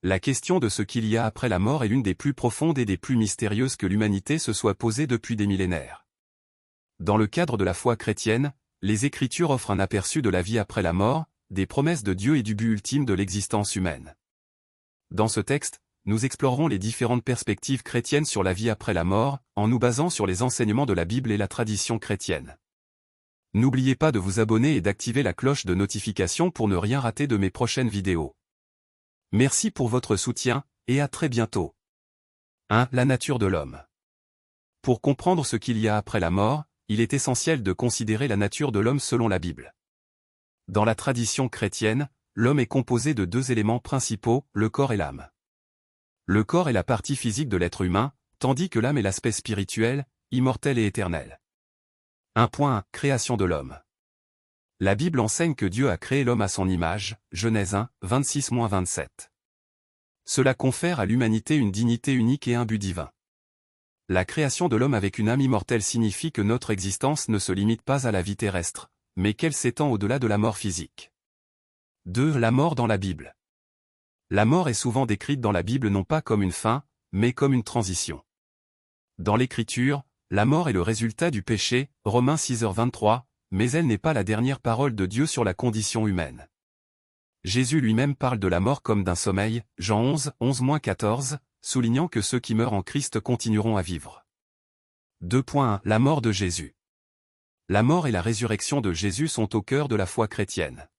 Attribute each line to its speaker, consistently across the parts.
Speaker 1: La question de ce qu'il y a après la mort est l'une des plus profondes et des plus mystérieuses que l'humanité se soit posée depuis des millénaires. Dans le cadre de la foi chrétienne, les Écritures offrent un aperçu de la vie après la mort, des promesses de Dieu et du but ultime de l'existence humaine. Dans ce texte, nous explorerons les différentes perspectives chrétiennes sur la vie après la mort, en nous basant sur les enseignements de la Bible et la tradition chrétienne. N'oubliez pas de vous abonner et d'activer la cloche de notification pour ne rien rater de mes prochaines vidéos. Merci pour votre soutien, et à très bientôt. 1. La nature de l'homme. Pour comprendre ce qu'il y a après la mort, il est essentiel de considérer la nature de l'homme selon la Bible. Dans la tradition chrétienne, l'homme est composé de deux éléments principaux, le corps et l'âme. Le corps est la partie physique de l'être humain, tandis que l'âme est l'aspect spirituel, immortel et éternel. 1. Création de l'homme. La Bible enseigne que Dieu a créé l'homme à son image, Genèse 1, 26-27. Cela confère à l'humanité une dignité unique et un but divin. La création de l'homme avec une âme immortelle signifie que notre existence ne se limite pas à la vie terrestre, mais qu'elle s'étend au-delà de la mort physique. 2. La mort dans la Bible. La mort est souvent décrite dans la Bible non pas comme une fin, mais comme une transition. Dans l'Écriture, la mort est le résultat du péché, Romains 6h23, mais elle n'est pas la dernière parole de Dieu sur la condition humaine. Jésus lui-même parle de la mort comme d'un sommeil, Jean 11, 11-14, soulignant que ceux qui meurent en Christ continueront à vivre. 2. La mort de Jésus. La mort et la résurrection de Jésus sont au cœur de la foi chrétienne.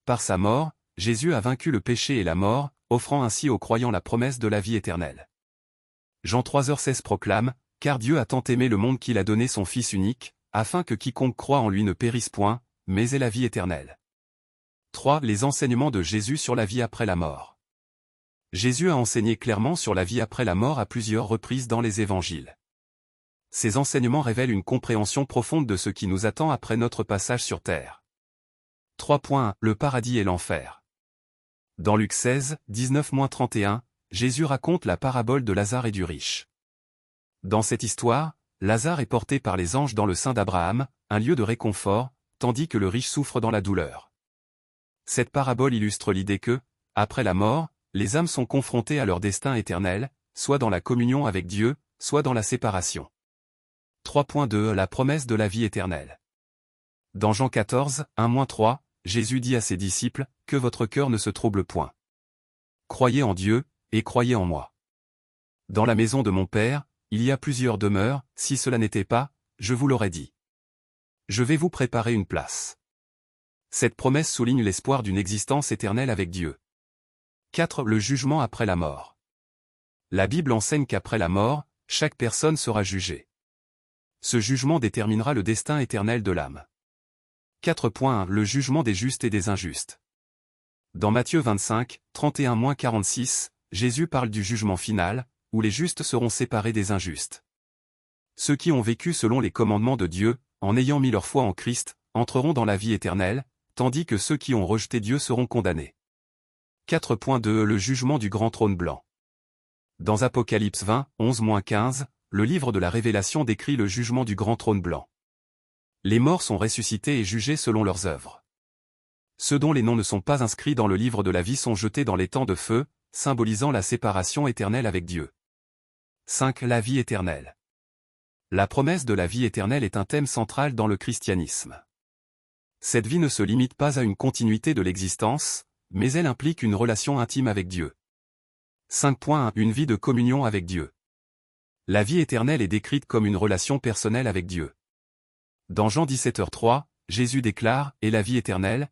Speaker 1: Par sa mort, Jésus a vaincu le péché et la mort, offrant ainsi aux croyants la promesse de la vie éternelle. Jean 3h16 proclame, « Car Dieu a tant aimé le monde qu'il a donné son Fils unique, afin que quiconque croit en lui ne périsse point, mais ait la vie éternelle. » 3. Les enseignements de Jésus sur la vie après la mort. Jésus a enseigné clairement sur la vie après la mort à plusieurs reprises dans les évangiles. Ces enseignements révèlent une compréhension profonde de ce qui nous attend après notre passage sur terre. 3. Le paradis et l'enfer. Dans Luc 16, 19-31, Jésus raconte la parabole de Lazare et du riche. Dans cette histoire, Lazare est porté par les anges dans le sein d'Abraham, un lieu de réconfort, tandis que le riche souffre dans la douleur. Cette parabole illustre l'idée que, après la mort, les âmes sont confrontées à leur destin éternel, soit dans la communion avec Dieu, soit dans la séparation. 3.2 La promesse de la vie éternelle. Dans Jean 14, 1-3, Jésus dit à ses disciples, « Que votre cœur ne se trouble point. Croyez en Dieu, et croyez en moi. Dans la maison de mon Père, il y a plusieurs demeures, si cela n'était pas, je vous l'aurais dit. Je vais vous préparer une place. » Cette promesse souligne l'espoir d'une existence éternelle avec Dieu. 4. Le jugement après la mort. La Bible enseigne qu'après la mort, chaque personne sera jugée. Ce jugement déterminera le destin éternel de l'âme. 4. Le jugement des justes et des injustes. Dans Matthieu 25, 31-46, Jésus parle du jugement final, où les justes seront séparés des injustes. Ceux qui ont vécu selon les commandements de Dieu, en ayant mis leur foi en Christ, entreront dans la vie éternelle, tandis que ceux qui ont rejeté Dieu seront condamnés. 4.2 Le jugement du grand trône blanc. Dans Apocalypse 20, 11-15, le livre de la Révélation décrit le jugement du grand trône blanc. Les morts sont ressuscités et jugés selon leurs œuvres. Ceux dont les noms ne sont pas inscrits dans le livre de la vie sont jetés dans les temps de feu, symbolisant la séparation éternelle avec Dieu. 5. La vie éternelle. La promesse de la vie éternelle est un thème central dans le christianisme. Cette vie ne se limite pas à une continuité de l'existence, mais elle implique une relation intime avec Dieu. 5. Une vie de communion avec Dieu. La vie éternelle est décrite comme une relation personnelle avec Dieu. Dans Jean 17h3, Jésus déclare « Et la vie éternelle,